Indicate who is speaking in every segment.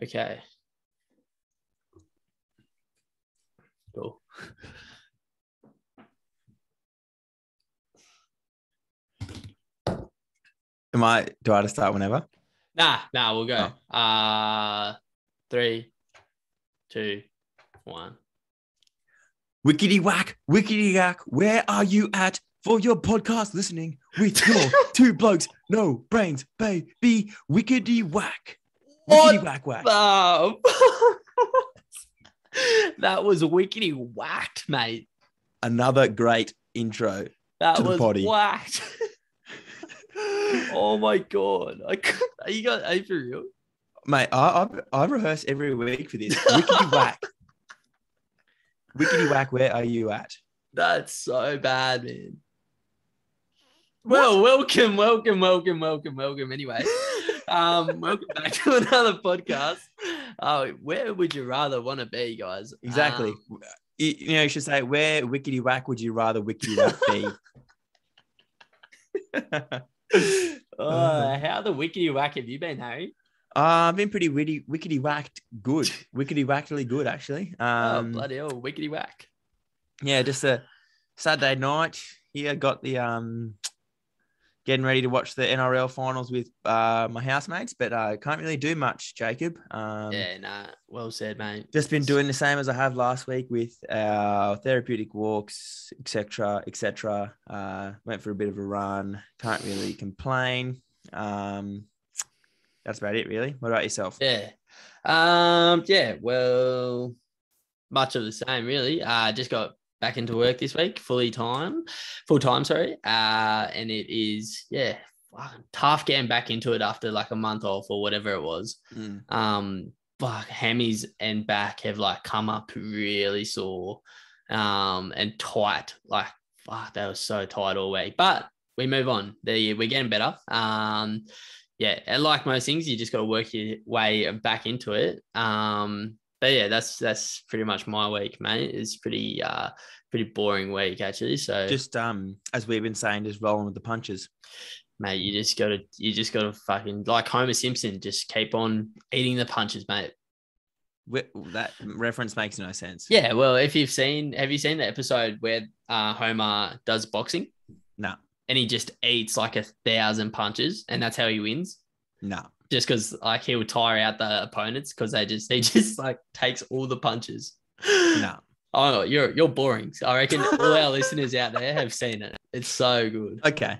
Speaker 1: Okay. Cool.
Speaker 2: Do I have to start whenever?
Speaker 1: Nah, we'll go. 3, 2, 1.
Speaker 2: Wickity whack, where are you at for your podcast listening with your two blokes, no brains, baby, Wickity whack. Wickity whack.
Speaker 1: That was wickety whacked, mate.
Speaker 2: Another great intro to the potty.
Speaker 1: Whacked. Oh my god! Are you for real,
Speaker 2: mate? I rehearse every week for this. Wickety whack, wickety whack. Where are you at?
Speaker 1: That's so bad, man. Well, welcome. Anyway, welcome back to another podcast. Where would you rather want to be, guys?
Speaker 2: Exactly. You should say, where wickety whack would you rather wickety whack be?
Speaker 1: How the wickety whack have you been, Harry?
Speaker 2: I've been pretty wickety whacked good. Wickety whackily good, actually.
Speaker 1: Bloody hell, wickety whack.
Speaker 2: Yeah, just a Saturday night here. Got the getting ready to watch the NRL finals with my housemates, but can't really do much, Jacob.
Speaker 1: Well said, mate.
Speaker 2: Just been doing the same as I have last week with our therapeutic walks, etc. Went for a bit of a run. Can't really complain. That's about it, really. What about yourself?
Speaker 1: Yeah. Well, much of the same, really. Just got back into work this week, full time, sorry. And it is, tough getting back into it after like a month off or whatever it was. Hammies and back have like come up really sore, and tight. Like, they were so tight all week. But we move on. We're getting better. And like most things, you just got to work your way back into it. But yeah, that's pretty much my week, mate. It's pretty boring week, actually. So
Speaker 2: just as we've been saying, just rolling with the punches,
Speaker 1: mate. You just gotta fucking, like Homer Simpson, just keep on eating the punches, mate.
Speaker 2: That reference makes no sense.
Speaker 1: Yeah, well, have you seen the episode where Homer does boxing?
Speaker 2: No.
Speaker 1: And he just eats like 1,000 punches, and that's how he wins?
Speaker 2: No.
Speaker 1: Just because like he would tire out the opponents because he just like takes all the punches.
Speaker 2: No.
Speaker 1: Oh, you're boring. I reckon all our listeners out there have seen it. It's so good.
Speaker 2: Okay.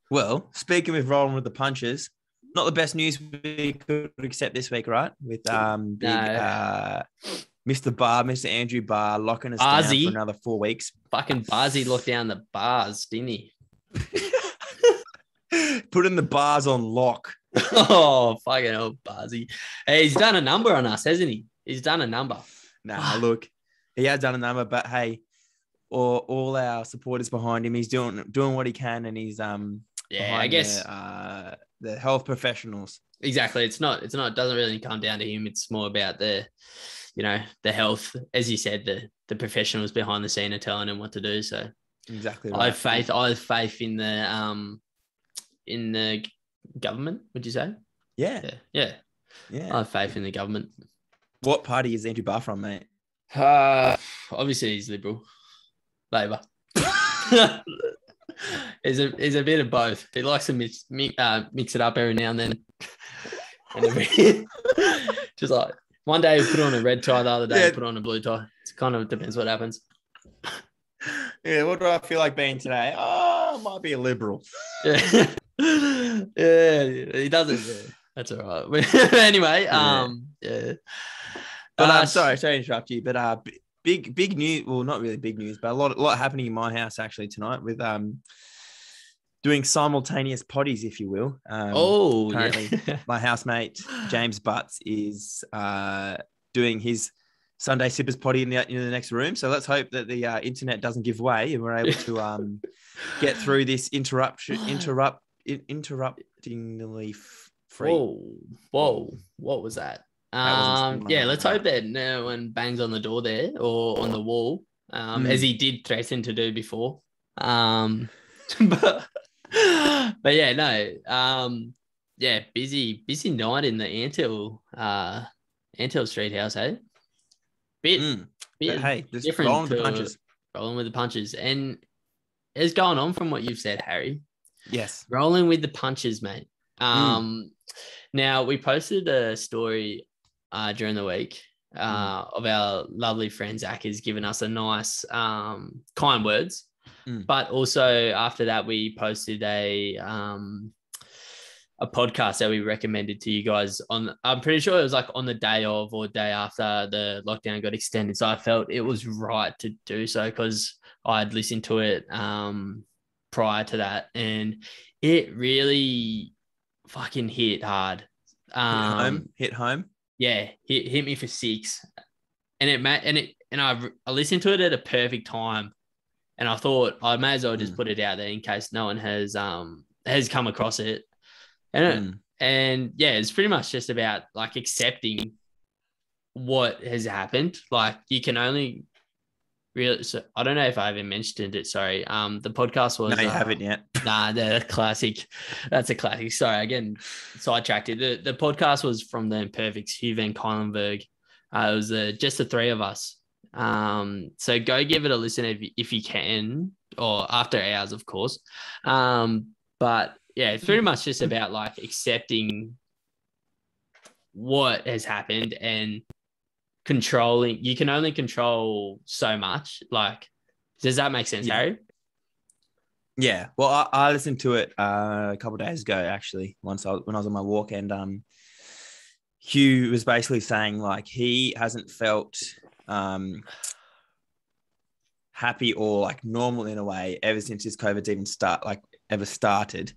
Speaker 2: Well, speaking of rolling with the punches, not the best news we could accept this week, right? With Mr. Andrew Barr locking us down for another 4 weeks.
Speaker 1: Fucking Barzy locked down the bars, didn't he?
Speaker 2: Putting the bars on lock.
Speaker 1: Oh, fucking hell, Barzy. Hey, he's done a number on us, hasn't he? He's done a number.
Speaker 2: Nah, look, he has done a number, but hey, all our supporters behind him. He's doing what he can, and he's
Speaker 1: I guess
Speaker 2: the health professionals.
Speaker 1: Exactly. It doesn't really come down to him. It's more about the health, as you said, the professionals behind the scene are telling him what to do. So
Speaker 2: exactly right.
Speaker 1: I have faith in the government, would you say?
Speaker 2: Yeah.
Speaker 1: I have faith in the government.
Speaker 2: What party is Andrew Barr from, mate?
Speaker 1: Obviously he's Liberal. Labor. He's a bit of both. He likes to mix it up every now and then. Just like one day he put on a red tie, the other day he put on a blue tie. It kind of depends what happens.
Speaker 2: Yeah, what do I feel like being today? Oh, I might be a Liberal.
Speaker 1: Yeah, he doesn't. Yeah. That's all right. Anyway, yeah.
Speaker 2: But I'm sorry to interrupt you. But big news. Well, not really big news, but a lot happening in my house actually tonight with doing simultaneous potties, if you will. Currently, my housemate James Butts is doing his Sunday sippers potty in the next room. So let's hope that the internet doesn't give way and we're able to get through this interruptingly free.
Speaker 1: Whoa! What was that? Let's hope that no one bangs on the door there or on the wall, as he did threaten to do before. But yeah, no. busy night in the Antill Street house, hey? Bit
Speaker 2: But hey, just
Speaker 1: different
Speaker 2: rolling with the punches.
Speaker 1: Rolling with the punches. And it's going on from what you've said, Harry.
Speaker 2: Yes.
Speaker 1: Rolling with the punches, mate. Now we posted a story during the week of our lovely friend Zach has given us a nice kind words. But also after that, we posted a podcast that we recommended to you guys on, I'm pretty sure it was like on the day of or day after the lockdown got extended. So I felt it was right to do so because I'd listened to it prior to that, and it really fucking hit hard.
Speaker 2: Hit home.
Speaker 1: Yeah, hit me for 6, and I listened to it at a perfect time, and I thought I may as well just put it out there in case no one has come across it. And it's pretty much just about like accepting what has happened. Like you can only really, so I don't know if I even mentioned it. Sorry. The podcast was,
Speaker 2: no, you haven't yet.
Speaker 1: Nah, the classic. That's a classic. Sorry. Again, sidetracked it. The podcast was from the Imperfects, Hugh Van Kylenberg. It was just the 3 of us. So go give it a listen if you can, or after hours, of course. But yeah, it's pretty much just about like accepting what has happened and controlling. You can only control so much. Like, does that make sense, Harry?
Speaker 2: Yeah. Well, I listened to it a couple of days ago, actually, when I was on my walk, and Hugh was basically saying like he hasn't felt happy or like normal in a way ever since his COVID's even ever started.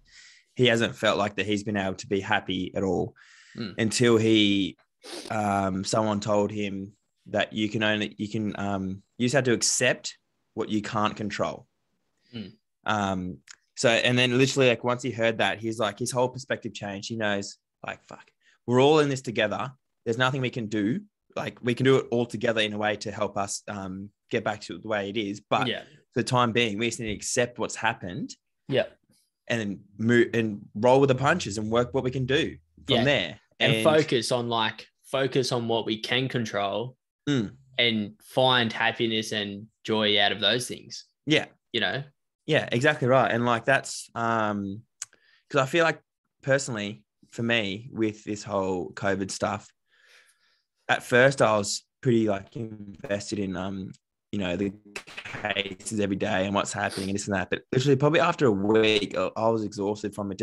Speaker 2: He hasn't felt like that he's been able to be happy at all until someone told him that you just have to accept what you can't control. So, and then literally like once he heard that, he's like, his whole perspective changed. He knows like, fuck, we're all in this together. There's nothing we can do. Like we can do it all together in a way to help us get back to the way it is. But for the time being, we just need to accept what's happened. Yeah. And then move and roll with the punches and work what we can do from there.
Speaker 1: And focus on what we can control and find happiness and joy out of those things.
Speaker 2: Yeah.
Speaker 1: You know?
Speaker 2: Yeah, exactly right. And like that's because I feel like personally for me with this whole COVID stuff, at first I was pretty like invested in the cases every day and what's happening and this and that. But literally probably after a week, I was exhausted from it,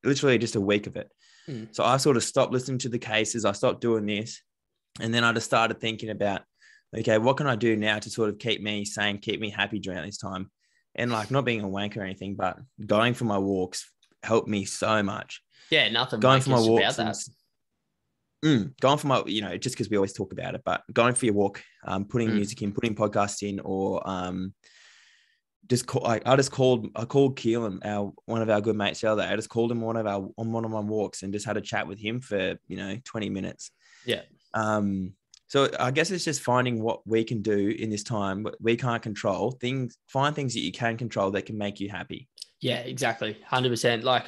Speaker 2: literally just a week of it. So I sort of stopped listening to the cases. I stopped doing this. And then I just started thinking about, okay, what can I do now to sort of keep me sane, keep me happy during this time? And like not being a wanker or anything, but going for my walks helped me so much.
Speaker 1: Yeah, nothing going for my walks about that.
Speaker 2: Going for my, just because we always talk about it, but going for your walk, putting music in, putting podcasts in, or I called Keelan, one of our good mates the other day. I just called him on one of my walks and just had a chat with him for 20 minutes.
Speaker 1: Yeah.
Speaker 2: So I guess it's just finding what we can do in this time, but we can't control things. Find things that you can control that can make you happy.
Speaker 1: Yeah, exactly, 100%. Like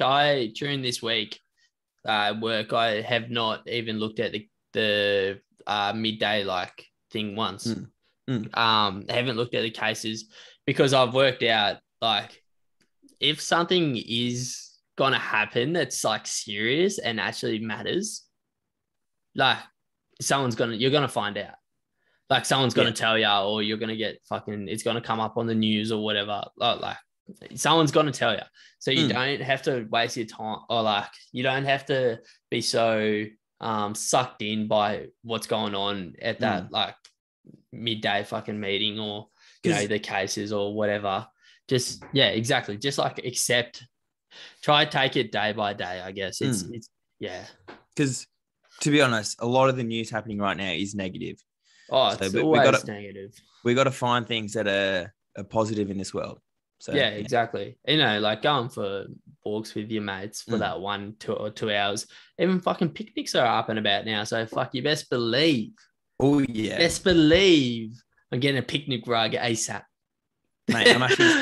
Speaker 1: during this week. Work, I have not even looked at the midday like thing once. I haven't looked at the cases because I've worked out like if something is gonna happen that's like serious and actually matters, like you're gonna find out. Like someone's gonna tell you, or you're gonna get it's gonna come up on the news or whatever. Like someone's going to tell you. So you don't have to waste your time, or like you don't have to be so sucked in by what's going on at that like midday fucking meeting or the cases or whatever. Just exactly. Just like try take it day by day, I guess. It's
Speaker 2: because to be honest, a lot of the news happening right now is negative.
Speaker 1: So it's always negative.
Speaker 2: We got to find things that are positive in this world. So,
Speaker 1: exactly. Like going for walks with your mates for that 1 or 2 hours. Even fucking picnics are up and about now. So you best believe.
Speaker 2: Oh yeah.
Speaker 1: Best believe I'm getting a picnic rug ASAP.
Speaker 2: Mate, I'm actually just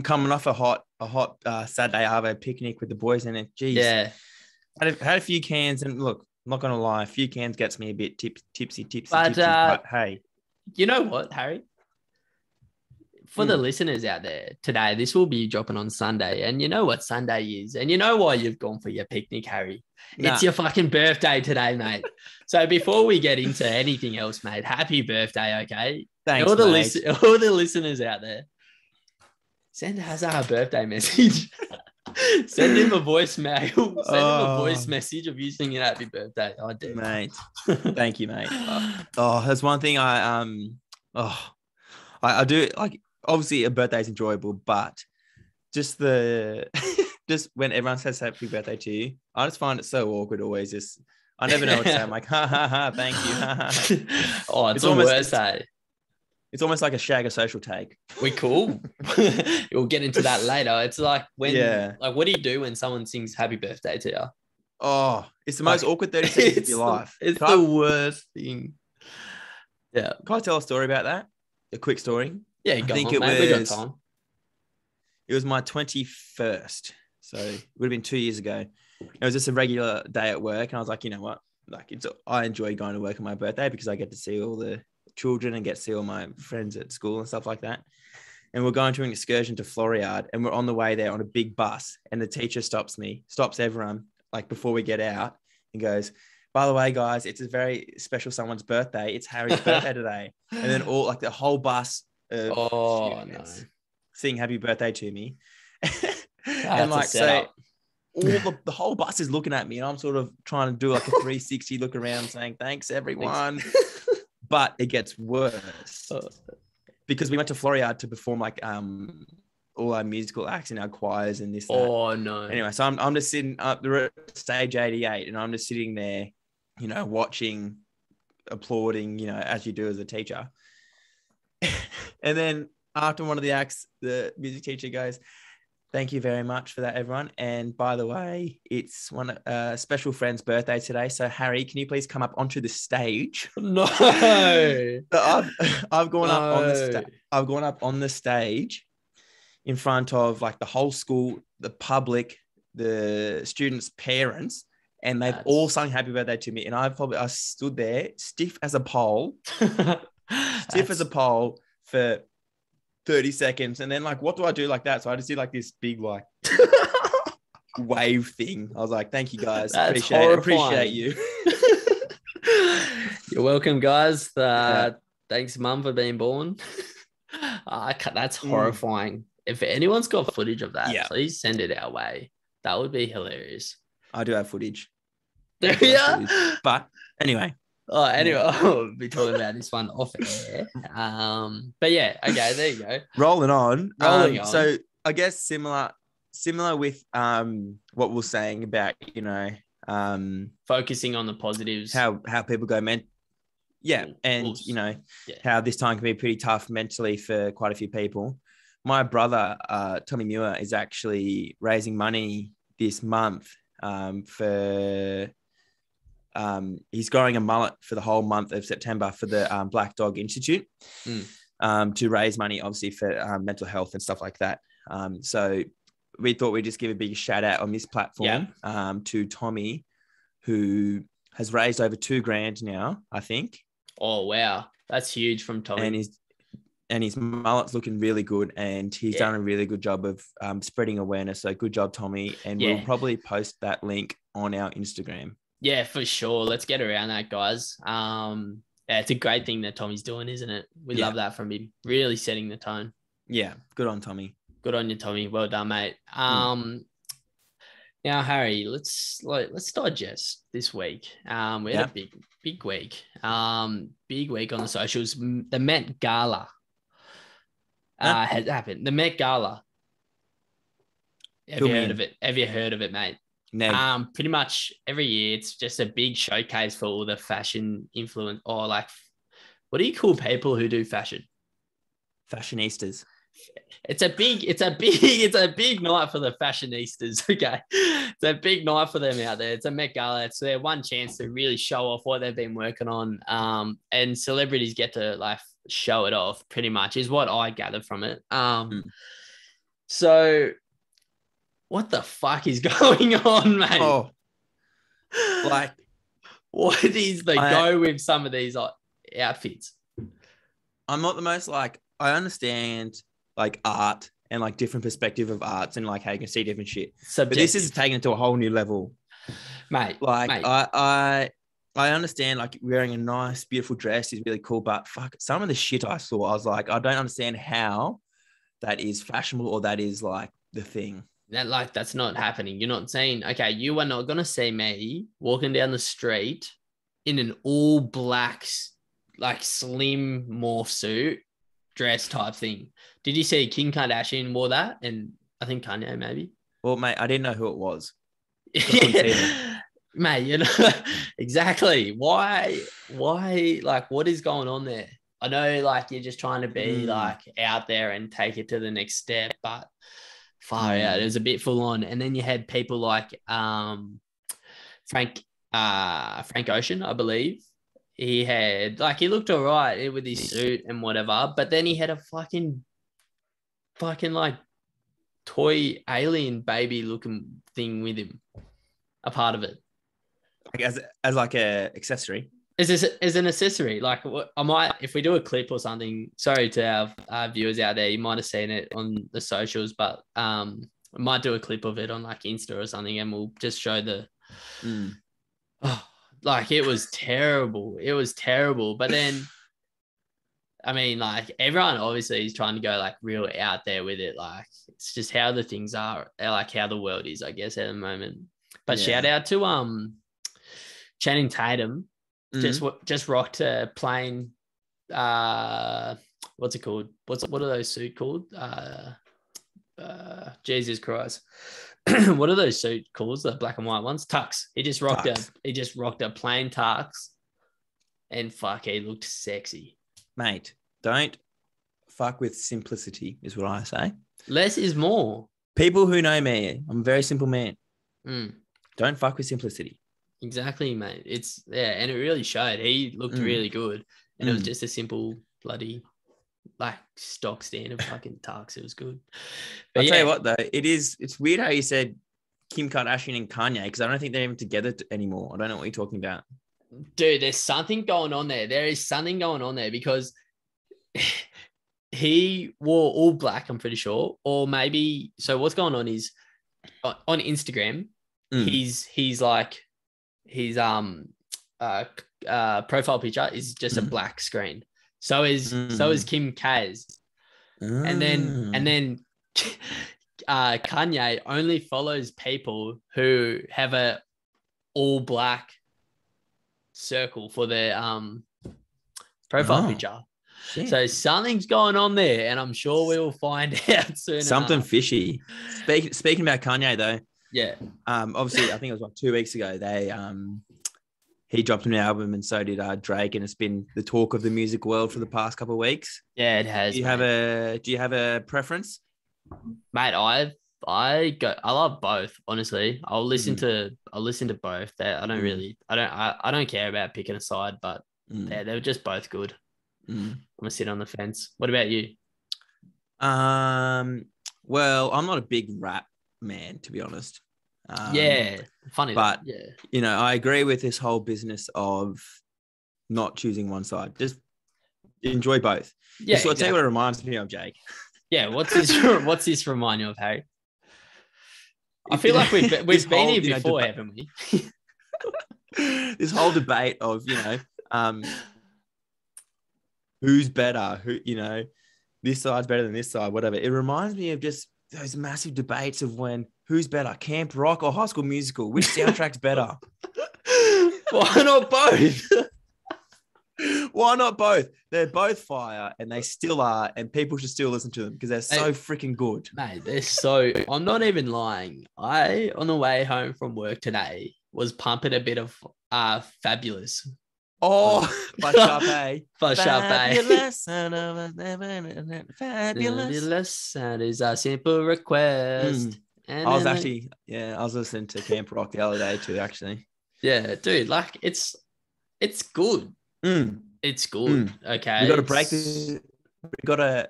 Speaker 2: coming off a hot Saturday Arvo picnic with the boys in it. Jeez.
Speaker 1: Yeah.
Speaker 2: Had a few cans, and look, I'm not gonna lie, a few cans gets me a bit tipsy.
Speaker 1: But
Speaker 2: But hey,
Speaker 1: you know what, Harry? For the listeners out there today, this will be dropping on Sunday. And you know what Sunday is. And you know why you've gone for your picnic, Harry. It's your fucking birthday today, mate. So before we get into anything else, mate, happy birthday, okay?
Speaker 2: Thanks,
Speaker 1: all the
Speaker 2: mate.
Speaker 1: all the listeners out there, send Hazard a birthday message. Send him a voicemail. Send him a voice message of you singing happy birthday. I dare.
Speaker 2: Mate. Thank you, mate. That's one thing I do, like, obviously a birthday is enjoyable, but just just when everyone says happy birthday to you, I just find it so awkward always. I never know what to say. I'm like, ha ha ha, thank you.
Speaker 1: It's almost worse,
Speaker 2: it's almost like a shag social take.
Speaker 1: We cool. We'll get into that later. It's like what do you do when someone sings happy birthday to you?
Speaker 2: Oh, it's the most awkward 30 seconds of your life.
Speaker 1: It's the worst thing. Yeah.
Speaker 2: Can I tell a story about that? A quick story.
Speaker 1: Yeah,
Speaker 2: I think we got time. It was my 21st. So it would have been 2 years ago. It was just a regular day at work. And I was like, you know what? Like, I enjoy going to work on my birthday because I get to see all the children and get to see all my friends at school and stuff like that. And we're going to an excursion to Floriade, and we're on the way there on a big bus. And the teacher stops everyone, like, before we get out, and goes, by the way, guys, it's a very special someone's birthday. It's Harry's birthday today. And then all, like, the whole bus of sing happy birthday to me. And like, so the whole bus is looking at me, and I'm sort of trying to do like a 360 look around saying, thanks everyone. But it gets worse because we went to Floriade to perform like all our musical acts in our choirs and this.
Speaker 1: Oh no.
Speaker 2: Anyway, so I'm just sitting up the stage 88, and I'm just sitting there, you know, watching, applauding, you know, as you do as a teacher. And then after one of the acts, the music teacher goes, thank you very much for that, everyone. And by the way, it's one special friend's birthday today. So Harry, can you please come up onto the stage?
Speaker 1: No.
Speaker 2: So I've gone up on the stage in front of like the whole school, the public, the students' parents, and they've all sung happy birthday to me. And I stood there stiff as a pole, for 30 seconds. And then like, what do I do like that? So I just did like this big, like wave thing. I was like, thank you guys. Appreciate you.
Speaker 1: You're welcome, guys. Thanks, Mum, for being born. That's horrifying. If anyone's got footage of that, please send it our way. That would be hilarious.
Speaker 2: I do have footage.
Speaker 1: There you are.
Speaker 2: But anyway.
Speaker 1: I'll be talking about this one off air. But yeah, okay, there you go.
Speaker 2: Rolling on. So I guess similar with what we're saying about, you know,
Speaker 1: focusing on the positives.
Speaker 2: How people go and you know, how this time can be pretty tough mentally for quite a few people. My brother, Tommy Muir, is actually raising money this month for he's growing a mullet for the whole month of September for the Black Dog Institute to raise money, obviously, for mental health and stuff like that. So we thought we'd just give a big shout out on this platform to Tommy, who has raised over $2,000 now, I think.
Speaker 1: Oh, wow. That's huge from Tommy.
Speaker 2: And his mullet's looking really good, and he's done a really good job of spreading awareness. So good job, Tommy. And we'll probably post that link on our Instagram. Yeah,
Speaker 1: for sure. Let's get around that, guys. It's a great thing that Tommy's doing, isn't it? We love that from him. Really setting the tone.
Speaker 2: Yeah, good on Tommy.
Speaker 1: Good on you, Tommy. Well done, mate. Now, Harry, let's digest this week. We had a big week. Big week on the socials. The Met Gala has happened. The Met Gala. Have you heard of it, mate?
Speaker 2: No.
Speaker 1: Pretty much every year it's just a big showcase for all the fashion influence, or like, what do you call people who do fashion?
Speaker 2: Fashionistas.
Speaker 1: It's a big night for the fashionistas. Okay. It's a big night for them out there. It's a Met Gala. It's their one chance to really show off what they've been working on. And celebrities get to like show it off, pretty much, is what I gathered from it. So what the fuck is going on, mate?
Speaker 2: Oh, Like,
Speaker 1: what is the go with some of these outfits?
Speaker 2: I'm not the most like, I understand like art and like different perspective of arts and like how you can see different shit.
Speaker 1: Subjective.
Speaker 2: But this is taken it to a whole new level.
Speaker 1: Mate.
Speaker 2: I understand like wearing a nice, beautiful dress is really cool, but fuck, some of the shit I saw, I was like, I don't understand how that is fashionable or that is like the thing.
Speaker 1: That's not happening. You're not saying, okay, you are not gonna see me walking down the street in an all black, like slim morph suit dress type thing. Did you see Kim Kardashian wore that? And I think Kanye maybe.
Speaker 2: Well, mate, I didn't know who it was.
Speaker 1: Mate, you know exactly why like what is going on there? I know like you're just trying to be like out there and take it to the next step, but far out, it was a bit full on. And then you had people like Frank Ocean, I believe. He looked all right with his suit and whatever, but then he had a fucking like toy alien baby looking thing with him, a part of it.
Speaker 2: Like as like a accessory.
Speaker 1: As an accessory. Like I might, if we do a clip or something, sorry to our viewers out there, you might have seen it on the socials, but I might do a clip of it on like Insta or something, and we'll just show the like it was terrible. It was terrible. But then I mean, like everyone obviously is trying to go like real out there with it. Like it's just how the things are, like how the world is, I guess, at the moment. But shout out to Channing Tatum. Just rocked a plain what's it called? What are those suits called? Jesus Christ. What are those suits called? The black and white ones? Tux. He just rocked a plain tux, and fuck, he looked sexy.
Speaker 2: Mate, don't fuck with simplicity, is what I say.
Speaker 1: Less is more.
Speaker 2: People who know me, I'm a very simple man. Don't fuck with simplicity.
Speaker 1: Exactly, mate. And it really showed. He looked really good, and it was just a simple bloody like stock standard fucking tux. It was good. But
Speaker 2: I'll tell you what though, it's weird how you said Kim Kardashian and Kanye, because I don't think they're even together anymore. I don't know what you're talking about.
Speaker 1: Dude, there's something going on there. There is something going on there because he wore all black, I'm pretty sure. Or maybe, so what's going on is on Instagram, his profile picture is just a black screen. So is Kim K's. And then Kanye only follows people who have a all black circle for their profile picture. Shit. So something's going on there, and I'm sure we will find out soon.
Speaker 2: Something fishy. Speaking about Kanye though,
Speaker 1: yeah.
Speaker 2: Obviously, I think it was like 2 weeks ago. He dropped an album, and so did Drake, and it's been the talk of the music world for the past couple of weeks.
Speaker 1: Yeah, it has.
Speaker 2: Do you have a preference,
Speaker 1: mate? I love both. Honestly, I'll listen to both. I don't care about picking a side, but they're just both good. I'm gonna sit on the fence. What about you?
Speaker 2: Well, I'm not a big rap man, to be honest.
Speaker 1: Funny,
Speaker 2: but you know, I agree with this whole business of not choosing one side. Just enjoy both. Yeah, so I'll tell you what it reminds me of, Jake.
Speaker 1: Yeah, what's this remind you of, Harry? I feel like we've been here before, haven't we?
Speaker 2: This whole debate of who's better, this side's better than this side, whatever. It reminds me of just those massive debates of who's better, Camp Rock or High School Musical? Which soundtrack's better?
Speaker 1: Why not both?
Speaker 2: Why not both? They're both fire, and they still are, and people should still listen to them because they're so freaking good.
Speaker 1: Mate, I'm not even lying. On the way home from work today, was pumping a bit of Fabulous.
Speaker 2: Oh, by Sharpay.
Speaker 1: By Sharpay.
Speaker 2: Fabulous.
Speaker 1: That is a simple request.
Speaker 2: I was listening to Camp Rock the other day too, actually.
Speaker 1: Yeah, dude, like it's good. It's good. Okay.
Speaker 2: We gotta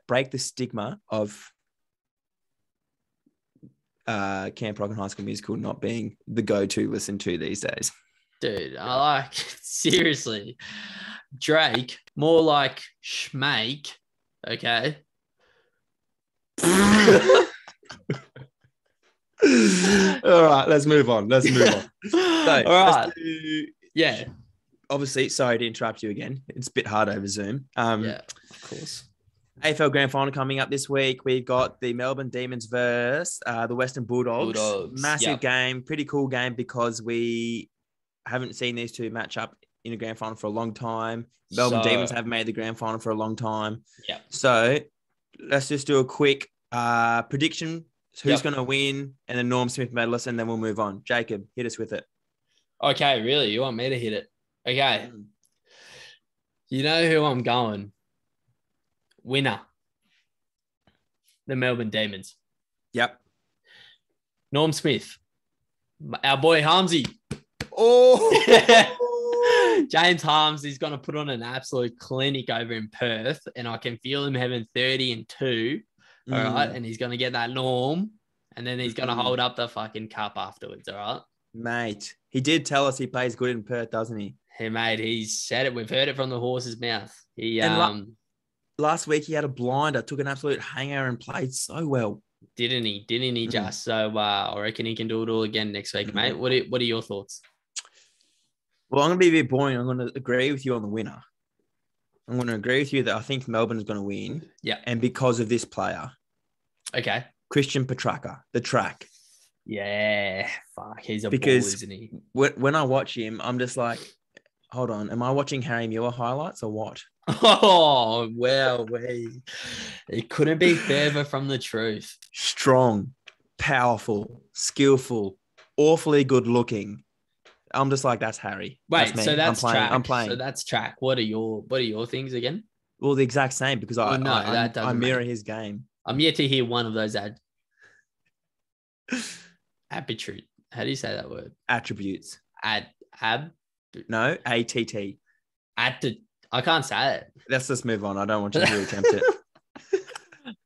Speaker 2: break the stigma of Camp Rock and High School Musical not being the go-to listen to these days.
Speaker 1: Dude, I like, seriously, Drake, more like Schmake, okay?
Speaker 2: All right, let's move on. So,
Speaker 1: all right.
Speaker 2: let's do,
Speaker 1: Yeah.
Speaker 2: obviously, sorry to interrupt you again. It's a bit hard over Zoom.
Speaker 1: Yeah, of course.
Speaker 2: AFL Grand Final coming up this week. We've got the Melbourne Demons versus the Western Bulldogs. Massive game, pretty cool game because we haven't seen these two match up in a grand final for a long time. Melbourne Demons haven't made the grand final for a long time.
Speaker 1: Yeah.
Speaker 2: So let's just do a quick prediction. Who's going to win? And then Norm Smith medalist, and then we'll move on. Jacob, hit us with it.
Speaker 1: Okay, really? You want me to hit it? Okay. You know who I'm going? Winner. The Melbourne Demons.
Speaker 2: Yep.
Speaker 1: Norm Smith. Our boy Harmsy.
Speaker 2: Oh!
Speaker 1: James Harms is going to put on an absolute clinic over in Perth, and I can feel him having 30-2. All right. And he's going to get that Norm, and then he's going to hold up the fucking cup afterwards. All right.
Speaker 2: Mate, he did tell us he plays good in Perth, doesn't he?
Speaker 1: Hey, mate, he's said it. We've heard it from the horse's mouth. He
Speaker 2: last week he had a blinder, took an absolute hanger and played so well.
Speaker 1: Didn't he just? So I reckon he can do it all again next week, mate. What are your thoughts?
Speaker 2: Well, I'm going to be a bit boring. I'm going to agree with you on the winner. I'm going to agree with you that I think Melbourne is going to win.
Speaker 1: Yeah.
Speaker 2: And because of this player.
Speaker 1: Okay.
Speaker 2: Christian Petracca, the track.
Speaker 1: Yeah. Fuck, he's a
Speaker 2: because
Speaker 1: ball, isn't he?
Speaker 2: When I watch him, I'm just like, hold on. Am I watching Harry Muir highlights or what?
Speaker 1: Oh, wow. It couldn't be further from the truth.
Speaker 2: Strong, powerful, skillful, awfully good looking. I'm just like, that's Harry.
Speaker 1: Wait, so that's track.
Speaker 2: I'm playing.
Speaker 1: So that's track. What are your things again?
Speaker 2: Well, the exact same because I mirror his game.
Speaker 1: I'm yet to hear one of those attribute. How do you say that word?
Speaker 2: Attributes.
Speaker 1: No,
Speaker 2: ATT.
Speaker 1: I can't say it.
Speaker 2: Let's just move on. I don't want you to attempt it.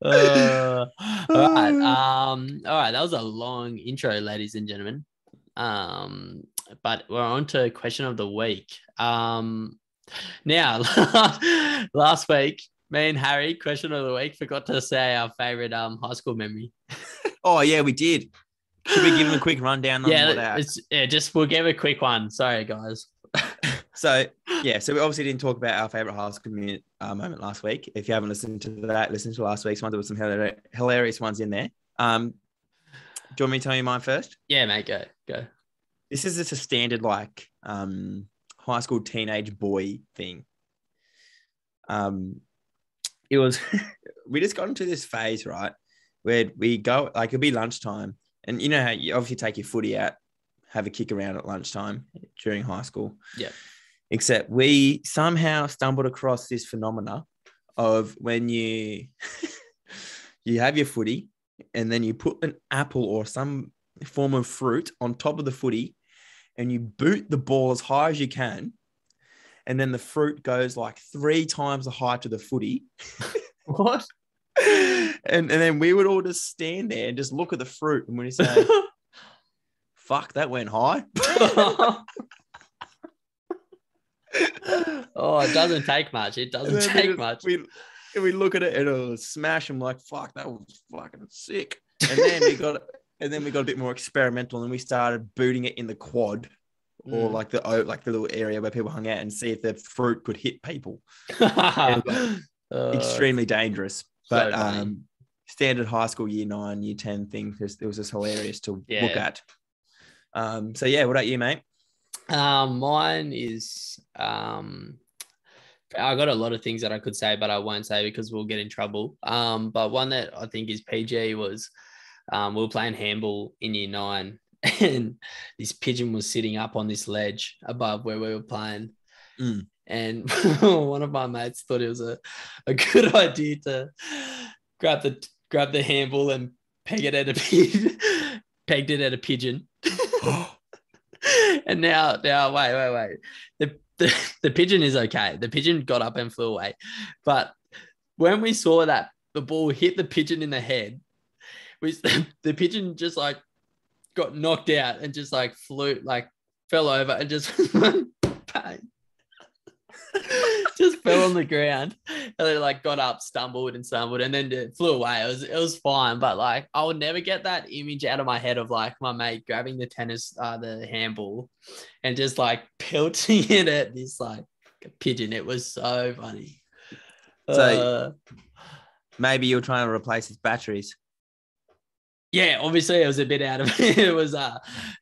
Speaker 1: All right. All right. That was a long intro, ladies and gentlemen. But we're on to question of the week. Now, last week, me and Harry, question of the week, forgot to say our favorite high school memory.
Speaker 2: Oh yeah, we did. Should we give him a quick rundown?
Speaker 1: We'll give a quick one. Sorry, guys.
Speaker 2: So we obviously didn't talk about our favorite high school moment last week. If you haven't listened to that, listen to last week's one. There was some hilarious ones in there. Do you want me to tell you mine first?
Speaker 1: Yeah, mate, go.
Speaker 2: This is just a standard high school teenage boy thing. It was we just got into this phase, right, where we go it'd be lunchtime, and you know how you obviously take your footy out, have a kick around at lunchtime during high school.
Speaker 1: Yeah.
Speaker 2: Except we somehow stumbled across this phenomena of when you have your footy and then you put an apple or some form of fruit on top of the footy and you boot the ball as high as you can. And then the fruit goes like 3 times the height of the footy.
Speaker 1: What?
Speaker 2: And then we would all just stand there and just look at the fruit and we'd say, fuck, that went high.
Speaker 1: Oh, it doesn't take much.
Speaker 2: We look at it and it'll smash them like, fuck, that was fucking sick. And then we got a bit more experimental and we started booting it in the quad or like the little area where people hung out and see if the fruit could hit people. Extremely dangerous. But standard high school year 9, year 10 thing, it was just hilarious to look at. So yeah, what about you, mate?
Speaker 1: Mine is I got a lot of things that I could say, but I won't say because we'll get in trouble. But one that I think is PG was we were playing handball in year 9 and this pigeon was sitting up on this ledge above where we were playing. And one of my mates thought it was a good idea to grab the handball and pegged it at a pigeon. And now wait. The pigeon is okay. The pigeon got up and flew away. But when we saw that the ball hit the pigeon in the head, the pigeon just like got knocked out and just like flew, like fell over and just bang. Just fell on the ground, and then like got up, stumbled, and then it flew away. It was fine, but like I would never get that image out of my head of like my mate grabbing the handball, and just like pelting it at this like pigeon. It was so funny.
Speaker 2: So maybe you're trying to replace its batteries.
Speaker 1: Yeah, obviously it was a bit out of it. It was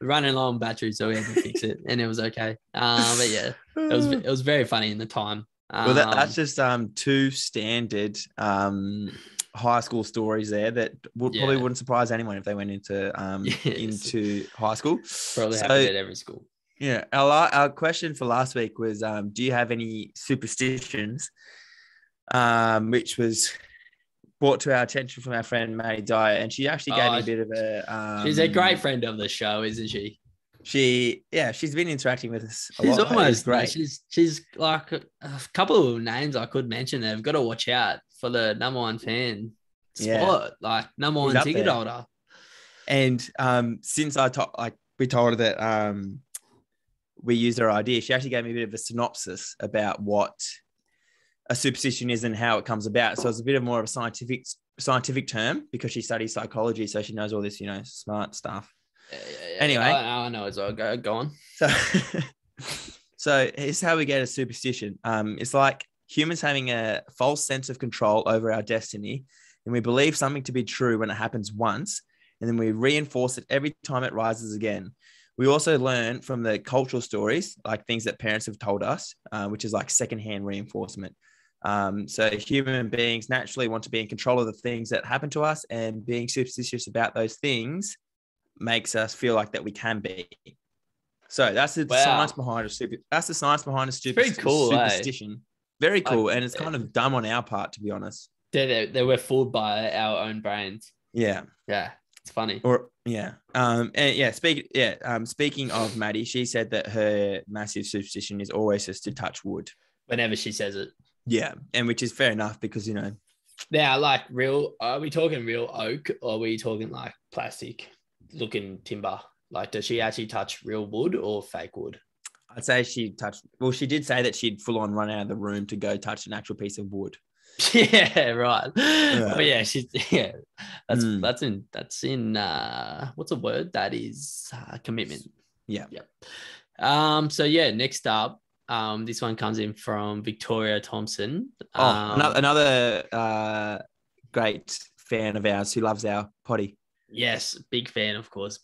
Speaker 1: running low on battery, so we had to fix it, and it was okay. But yeah, it was very funny in the time.
Speaker 2: Well, that's just two standard high school stories there that probably wouldn't surprise anyone if they went into into high school.
Speaker 1: Probably happened at every school.
Speaker 2: Yeah, our question for last week was, do you have any superstitions? Which was brought to our attention from our friend Maddie Dyer, and she actually gave me a bit of a.
Speaker 1: She's a great friend of the show, isn't she?
Speaker 2: She's been interacting with us.
Speaker 1: She's almost great. She's like a couple of names I could mention. They've got to watch out for the number one fan spot, like number one ticket holder. And
Speaker 2: since we told her that we used her idea, she actually gave me a bit of a synopsis about what a superstition is and how it comes about. So it's a bit of more of a scientific term because she studies psychology, so she knows all this, smart stuff.
Speaker 1: Yeah.
Speaker 2: Anyway,
Speaker 1: I know it's all go on.
Speaker 2: So here's how we get a superstition. It's like humans having a false sense of control over our destiny, and we believe something to be true when it happens once, and then we reinforce it every time it rises again. We also learn from the cultural stories, like things that parents have told us, which is like secondhand reinforcement. So human beings naturally want to be in control of the things that happen to us, and being superstitious about those things makes us feel like that we can be. So that's the science behind a superstition. Very cool, and it's kind of dumb on our part, to be honest.
Speaker 1: They were fooled by our own brains.
Speaker 2: Yeah,
Speaker 1: it's funny.
Speaker 2: Speaking of Maddie, she said that her massive superstition is always just to touch wood
Speaker 1: whenever she says it.
Speaker 2: Yeah, and which is fair enough because
Speaker 1: Now, like are we talking real oak or are we talking like plastic looking timber? Like, does she actually touch real wood or fake wood?
Speaker 2: I'd say she did say that she'd full on run out of the room to go touch an actual piece of wood.
Speaker 1: Yeah, right. Yeah. But yeah, that's in what's a word? That is commitment.
Speaker 2: Yeah.
Speaker 1: So yeah, next up, this one comes in from Victoria Thompson.
Speaker 2: Another great fan of ours who loves our potty.
Speaker 1: Yes, big fan, of course.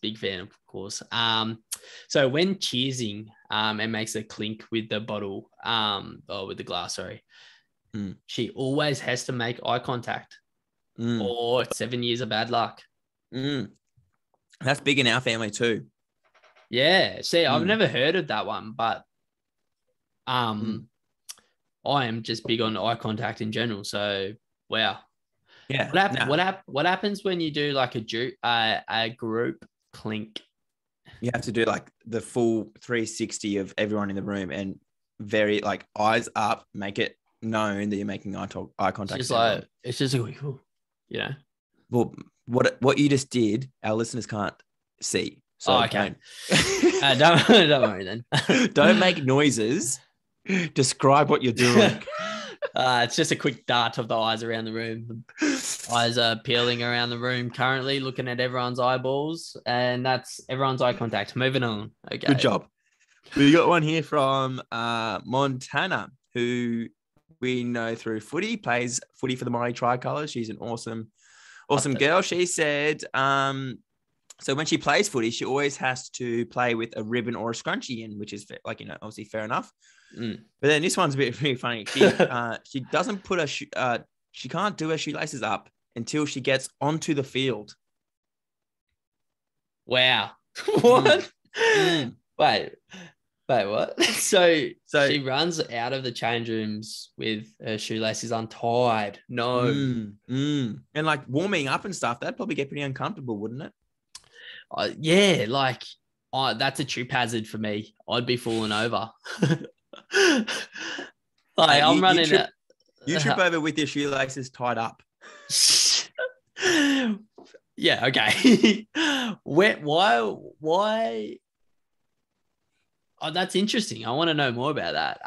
Speaker 1: So when cheersing, it makes a clink with the bottle, or with the glass, sorry. She always has to make eye contact, or 7 years of bad luck.
Speaker 2: That's big in our family too.
Speaker 1: Yeah. See, I've never heard of that one, but I am just big on eye contact in general. So, wow.
Speaker 2: Yeah.
Speaker 1: What happens when you do like a group clink?
Speaker 2: You have to do like the full 360 of everyone in the room and very like eyes up, make it known that you're making eye contact.
Speaker 1: It's just like,
Speaker 2: Well, what you just did, our listeners can't see. So
Speaker 1: okay. Don't worry then.
Speaker 2: Don't make noises. Describe what you're doing.
Speaker 1: It's just a quick dart of the eyes around the room. Eyes are peeling around the room currently, looking at everyone's eyeballs, and that's everyone's eye contact. Moving on. Okay.
Speaker 2: Good job. We got one here from Montana, who we know through footy, plays footy for the Mighty Tricolours. She's an awesome girl. She said, so when she plays footy, she always has to play with a ribbon or a scrunchie in, which is obviously fair enough. But then this one's a bit really funny. She doesn't put she can't do her shoelaces up until she gets onto the field.
Speaker 1: Wow. What? Wait, what? So she runs out of the change rooms with her shoelaces untied. No.
Speaker 2: And like warming up and stuff, that'd probably get pretty uncomfortable, wouldn't it?
Speaker 1: Yeah, like that's a trip hazard for me. I'd be falling over. Like I'm running.
Speaker 2: You trip over with your shoelaces tied up.
Speaker 1: Yeah. Okay. Why? Oh, that's interesting. I want to know more about that.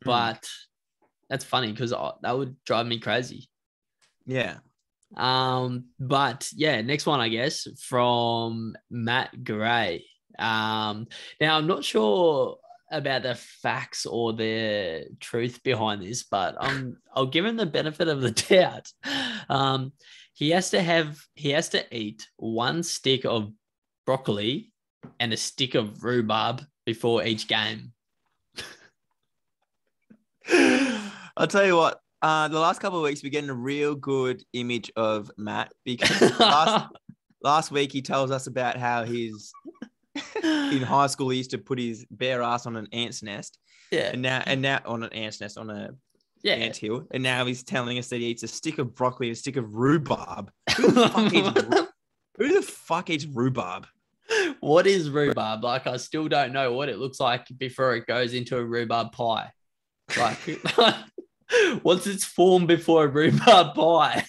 Speaker 1: But that's funny because that would drive me crazy.
Speaker 2: Yeah.
Speaker 1: But yeah, next one, I guess, from Matt Gray. Now I'm not sure about the facts or the truth behind this, but I'll give him the benefit of the doubt. He has to eat one stick of broccoli and a stick of rhubarb before each game.
Speaker 2: I'll tell you what, the last couple of weeks, we're getting a real good image of Matt because last week he tells us about how he's in high school, he used to put his bare ass on an ant's nest.
Speaker 1: Yeah.
Speaker 2: And now on an ant's nest, on a ant hill. And now he's telling us that he eats a stick of broccoli and a stick of rhubarb. Who the fuck eats rhubarb?
Speaker 1: What is rhubarb? Like, I still don't know what it looks like before it goes into a rhubarb pie. Like, what's its form before a rhubarb pie?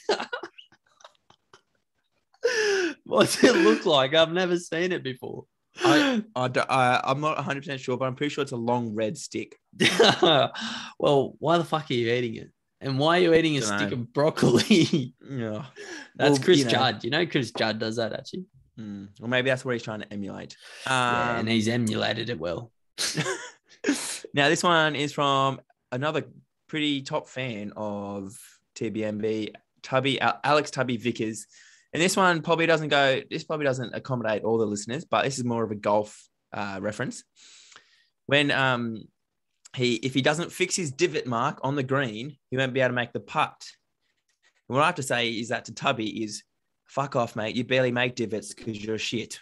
Speaker 1: What's it look like? I've never seen it before.
Speaker 2: I'm not 100% sure, but I'm pretty sure it's a long red stick.
Speaker 1: Well, why the fuck are you eating it? And why are you eating a stick of broccoli?
Speaker 2: Yeah,
Speaker 1: that's Chris Judd. You know, Chris Judd does that actually.
Speaker 2: Well, maybe that's what he's trying to emulate.
Speaker 1: Yeah, and he's emulated it well.
Speaker 2: Now, this one is from another pretty top fan of TBMB, Alex Tubby Vickers. And this one probably doesn't accommodate all the listeners, but this is more of a golf reference. When if he doesn't fix his divot mark on the green, he won't be able to make the putt. And what I have to say is that to Tubby is, fuck off, mate. You barely make divots because you're shit.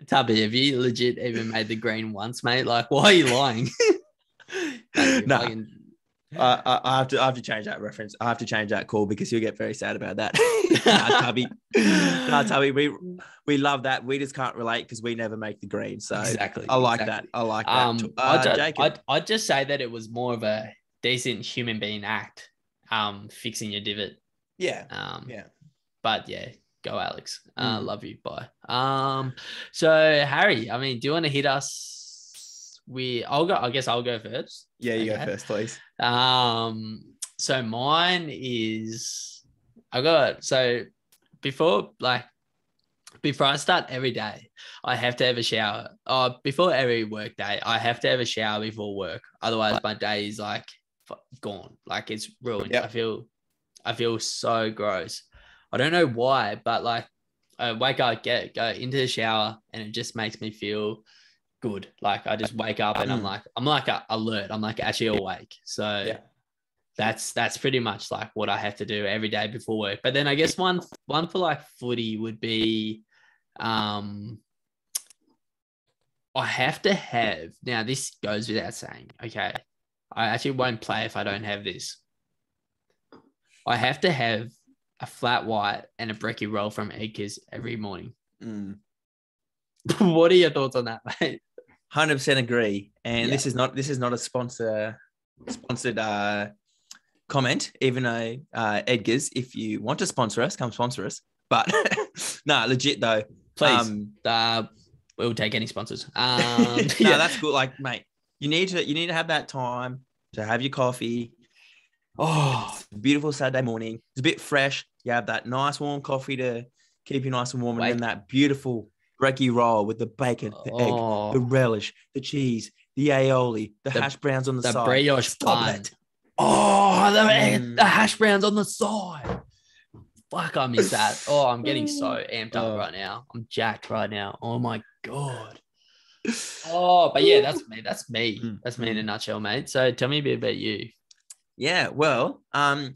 Speaker 1: Tubby, have you legit even made the green once, mate? Like, why are you lying?
Speaker 2: No. I have to change that reference. I have to change that call because you'll get very sad about that. Tubby, we love that. We just can't relate because we never make the green. So
Speaker 1: exactly.
Speaker 2: I like that.
Speaker 1: I'd just say that it was more of a decent human being act, fixing your divot.
Speaker 2: Yeah.
Speaker 1: But yeah, go Alex. Love you. Bye. So Harry, I mean, do you want to hit us? I guess I'll go first.
Speaker 2: Yeah, you go first, please.
Speaker 1: So mine is before I start every day, I have to have a shower. Before every work day, I have to have a shower before work. Otherwise, my day is like gone. Like, it's ruined. Yep. I feel so gross. I don't know why, but like, I wake up, go into the shower, and it just makes me feel good. Like, I just wake up and I'm like alert. I'm like actually awake. So yeah. That's pretty much like what I have to do every day before work. But then I guess one for like footy would be, I have to have, now this goes without saying, okay, I actually won't play if I don't have this. I have to have a flat white and a brekkie roll from Hedges every morning. What are your thoughts on that, mate?
Speaker 2: 100% agree. And this is not a sponsored comment, even though Edgar's, if you want to sponsor us, come sponsor us. But no, legit though.
Speaker 1: Please. We'll take any sponsors.
Speaker 2: No, that's good. Like, mate, you need to have that time to have your coffee. Oh, it's a beautiful Saturday morning. It's a bit fresh. You have that nice warm coffee to keep you nice and warm, and then that beautiful brekkie roll with the bacon, the egg, the relish, the cheese, the aioli, the hash browns on the side.
Speaker 1: The brioche bun. Oh, the hash browns on the side. Fuck, I miss that. Oh, I'm getting so amped up right now. I'm jacked right now. Oh my God. Oh, but yeah, that's me. That's me. That's me in a nutshell, mate. So tell me a bit about you.
Speaker 2: Yeah, well, I'll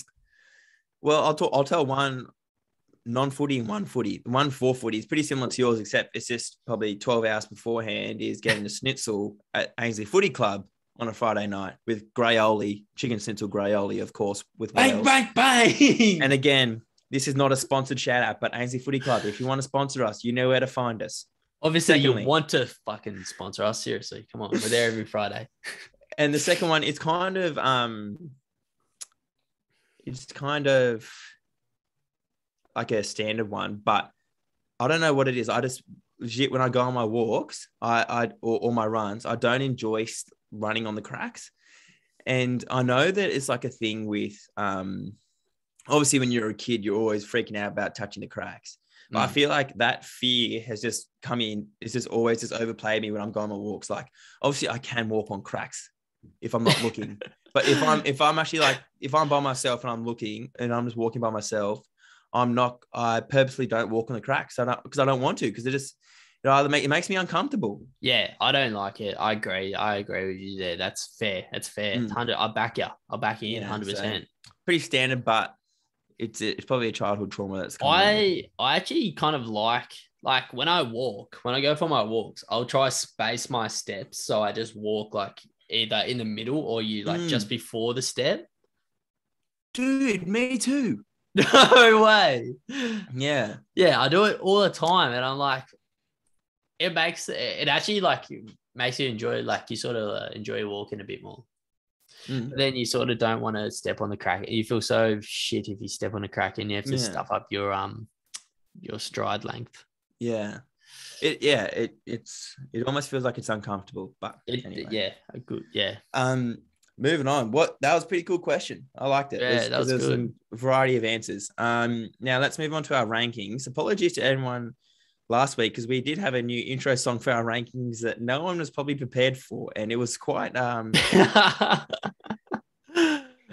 Speaker 2: tell one non-footy and one footy. The one for footy is pretty similar to yours, except it's just probably 12 hours beforehand is getting a schnitzel at Ainsley Footy Club on a Friday night with graioli, chicken schnitzel graioli, of course, with
Speaker 1: bang, bang, bang.
Speaker 2: And again, this is not a sponsored shout out, but Ainsley Footy Club, if you want to sponsor us, you know where to find us.
Speaker 1: Obviously, you want to fucking sponsor us. Seriously, come on, we're there every Friday.
Speaker 2: And the second one is kind of like a standard one, but I don't know what it is. legit when I go on my walks, or my runs, I don't enjoy running on the cracks. And I know that it's like a thing with, obviously when you're a kid, you're always freaking out about touching the cracks. But I feel like that fear has just come in. It's just always just overplayed me when I'm going on walks. Like, obviously I can walk on cracks if I'm not looking. But if I'm actually like, if I'm by myself and I'm looking and I'm just walking by myself, I purposely don't walk on the cracks. Because I don't want to, because it just, it makes me uncomfortable.
Speaker 1: Yeah, I don't like it. I agree with you there. That's fair. It's fair. 100. I'll back you. I'll back you in 100%.
Speaker 2: Pretty standard, but it's probably a childhood trauma that's
Speaker 1: I actually kind of like when I go for my walks, I'll try space my steps. So I just walk like either in the middle or just before the step.
Speaker 2: Dude, me too.
Speaker 1: No way.
Speaker 2: Yeah.
Speaker 1: Yeah, I do it all the time. And I'm like, it actually makes you enjoy, like you sort of enjoy walking a bit more. But then you sort of don't want to step on the crack. You feel so shit if you step on a crack and you have to stuff up your stride length.
Speaker 2: Yeah. It almost feels like it's uncomfortable, but anyway.
Speaker 1: Yeah, good. Yeah.
Speaker 2: Moving on. That was a pretty cool question. I liked it.
Speaker 1: Yeah, that was good.
Speaker 2: Some variety of answers. Now let's move on to our rankings. Apologies to everyone last week, because we did have a new intro song for our rankings that no one was probably prepared for, and it was quite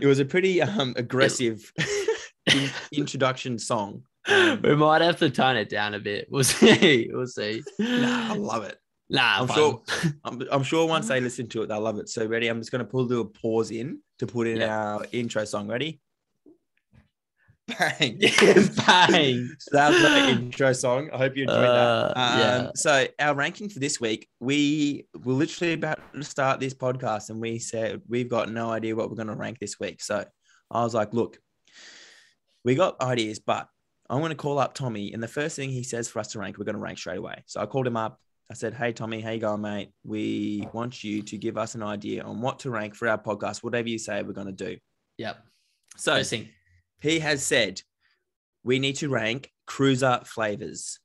Speaker 2: it was a pretty aggressive introduction song.
Speaker 1: We might have to tone it down a bit. We'll see.
Speaker 2: Nah, I love it.
Speaker 1: Nah,
Speaker 2: I'm sure once they listen to it, they'll love it. So ready? I'm just going to pull a little pause in to put in our intro song. Ready? Bang.
Speaker 1: Bang.
Speaker 2: So that was my intro song. I hope you enjoyed that. So our ranking for this week, we were literally about to start this podcast and we said, we've got no idea what we're going to rank this week. So I was like, look, we got ideas, but I'm going to call up Tommy. And the first thing he says for us to rank, we're going to rank straight away. So I called him up. I said, hey, Tommy, how you going, mate? We want you to give us an idea on what to rank for our podcast. Whatever you say, we're going to do.
Speaker 1: Yep.
Speaker 2: So he has said we need to rank cruiser flavors.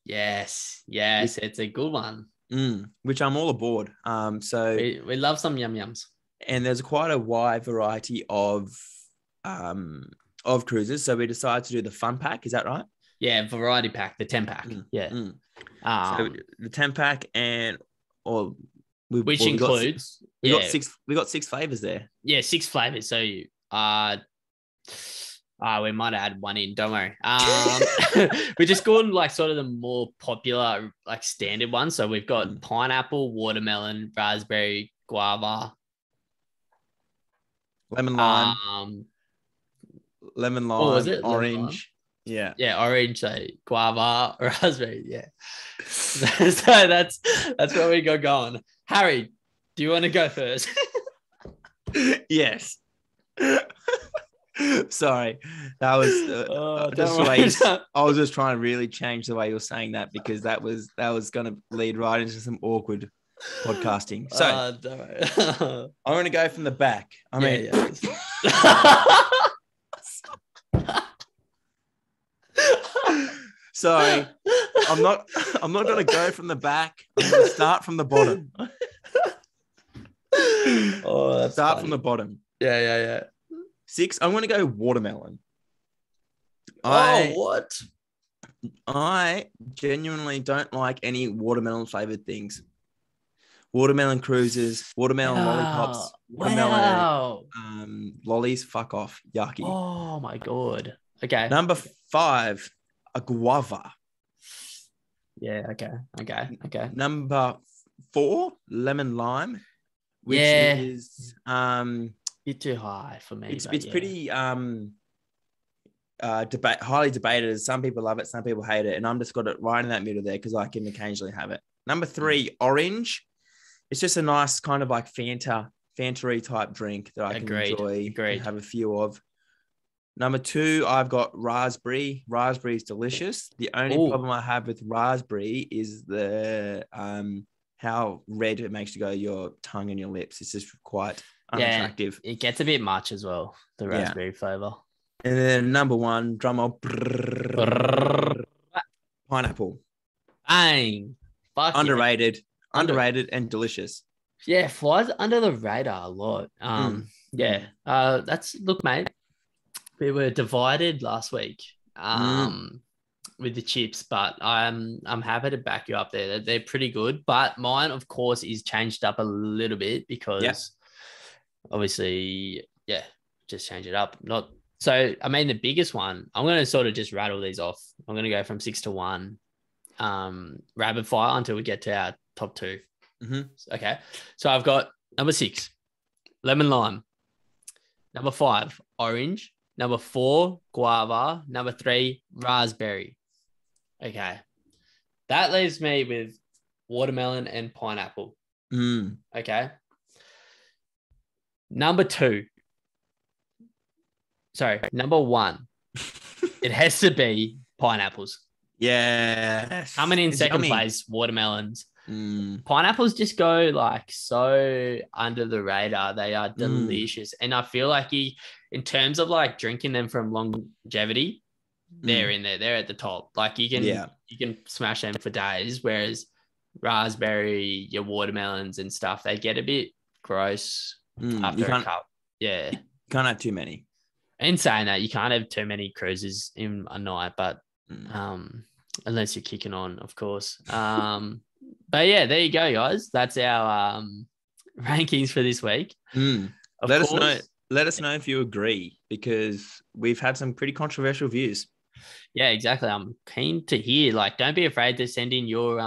Speaker 1: Yes. It's a good one.
Speaker 2: Which I'm all aboard. So
Speaker 1: we love some yum yums.
Speaker 2: And there's quite a wide variety of cruisers. So we decided to do the fun pack. Is that right?
Speaker 1: Yeah, variety pack, the 10 pack. Yeah.
Speaker 2: So the 10 pack
Speaker 1: which includes
Speaker 2: we got six flavors there.
Speaker 1: Yeah, 6 flavors. So we might add one in, don't worry. We're just going like sort of the more popular, like standard ones. So we've got pineapple, watermelon, raspberry, guava,
Speaker 2: lemon lime, orange.
Speaker 1: Lemon lime?
Speaker 2: Yeah,
Speaker 1: orange, so guava, raspberry, yeah. So that's where we got going. Harry, do you want to go first?
Speaker 2: Yes. Sorry, that was I was just trying to really change the way you're saying that, because that was going to lead right into some awkward podcasting. So I'm going to go from the back. Sorry, I'm not going to go from the back. I'm going to start from the bottom. Start from the bottom.
Speaker 1: Yeah.
Speaker 2: 6. I'm going to go watermelon.
Speaker 1: What?
Speaker 2: I genuinely don't like any watermelon flavored things. Watermelon cruisers, watermelon lollipops, watermelon lollies. Fuck off, yucky.
Speaker 1: Oh my god. Okay.
Speaker 2: Number 5, a guava.
Speaker 1: Yeah. Okay.
Speaker 2: Number 4, lemon lime, which is
Speaker 1: You're too high for me.
Speaker 2: It's pretty highly debated. Some people love it, some people hate it, and I'm just got it right in that middle there because I can occasionally have it. Number 3, orange. It's just a nice kind of like Fanta-y type drink that I can enjoy and have a few of. Number 2, I've got raspberry. Raspberry is delicious. The only problem I have with raspberry is the how red it makes you go your tongue and your lips. It's just quite unattractive.
Speaker 1: It gets a bit much as well, the raspberry flavor.
Speaker 2: And then number 1, drum roll, pineapple.
Speaker 1: Bang. Fuck
Speaker 2: Underrated. Underrated and delicious.
Speaker 1: Yeah, flies under the radar a lot. Yeah. Look, mate. We were divided last week. With the chips, but I'm happy to back you up there. They're pretty good, but mine, of course, is changed up a little bit because obviously, just change it up. Not so. I mean, the biggest one. I'm going to sort of just rattle these off. I'm going to go from 6 to 1, rapid fire until we get to our top 2. Okay, so I've got number 6, lemon lime. Number 5, orange. Number 4, guava. Number 3, raspberry. Okay. That leaves me with watermelon and pineapple. Okay. Number 1. It has to be pineapples.
Speaker 2: Yeah.
Speaker 1: Coming in second place, watermelons. Pineapples just go like so under the radar. They are delicious. And I feel like in terms of like drinking them from longevity, they're in there. They're at the top. Like you can smash them for days. Whereas raspberry, your watermelons and stuff, they get a bit gross after a cup. Yeah.
Speaker 2: You can't have too many.
Speaker 1: In saying that, you can't have too many cruises in a night, but unless you're kicking on, of course. But yeah, there you go, guys. That's our rankings for this week.
Speaker 2: Let us know if you agree, because we've had some pretty controversial views.
Speaker 1: Yeah, exactly. I'm keen to hear. Like, don't be afraid to send in your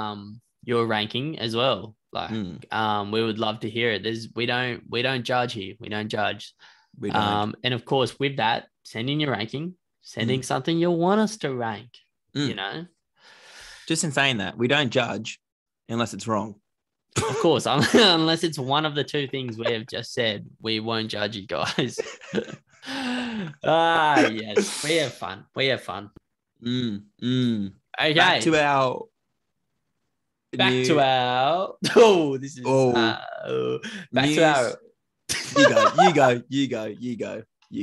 Speaker 1: ranking as well. Like, we would love to hear it. We don't judge here. We don't judge.
Speaker 2: We don't.
Speaker 1: And of course, with that, send in your ranking. Sending something you want us to rank. You know.
Speaker 2: Just in saying that, we don't judge unless it's wrong.
Speaker 1: Of course, unless it's one of the 2 things we have just said, we won't judge you guys. Yes, we have fun. Okay. Back to our.
Speaker 2: You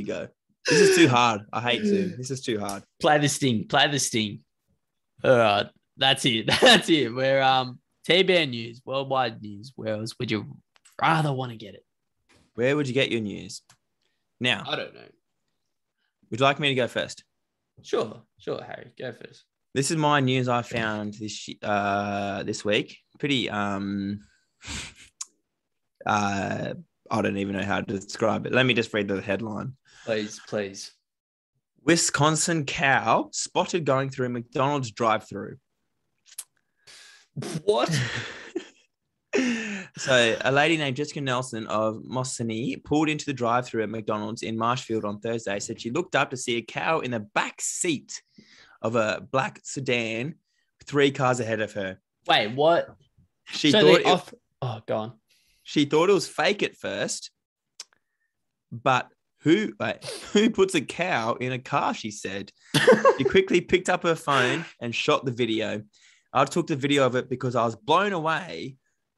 Speaker 2: go. This is too hard. I hate to. This is too hard.
Speaker 1: Play the sting. All right, that's it. We're T-Bear news, worldwide news. Where else would you rather want to get it?
Speaker 2: Where would you get your news? Now,
Speaker 1: I don't know.
Speaker 2: Would you like me to go first?
Speaker 1: Sure, Harry, go first.
Speaker 2: This is my news I found this week. Pretty I don't even know how to describe it. Let me just read the headline.
Speaker 1: Please.
Speaker 2: Wisconsin cow spotted going through a McDonald's drive-through.
Speaker 1: What?
Speaker 2: So a lady named Jessica Nelson of Mossini pulled into the drive-through at McDonald's in Marshfield on Thursday. Said she looked up to see a cow in the back seat of a black sedan, 3 cars ahead of her.
Speaker 1: Wait, what? Go on.
Speaker 2: She thought it was fake at first, but who puts a cow in a car? She said. She quickly picked up her phone and shot the video. I took the video of it because I was blown away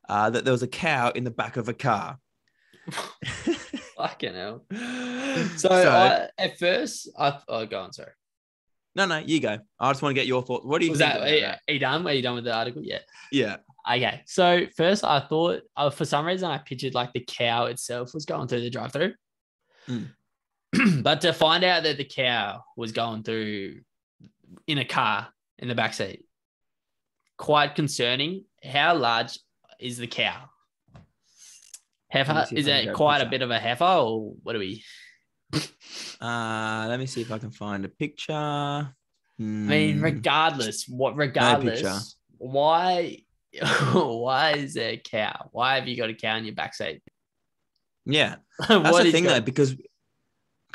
Speaker 2: that there was a cow in the back of a car.
Speaker 1: Fucking hell. So at first, go on, sorry.
Speaker 2: No, you go. I just want to get your thoughts. What do you think?
Speaker 1: Are you done? Are you done with the article? Yeah.
Speaker 2: Yeah.
Speaker 1: Okay. So first, I thought for some reason I pictured like the cow itself was going through the drive-through, but to find out that the cow was going through in a car in the backseat, quite concerning. How large is the cow? Heifer? Is it quite a bit of a heifer, or what are we?
Speaker 2: Let me see if I can find a picture.
Speaker 1: I mean, regardless,
Speaker 2: no picture.
Speaker 1: Why is there a cow? Why have you got a cow in your backseat?
Speaker 2: Yeah, that's the thing though, because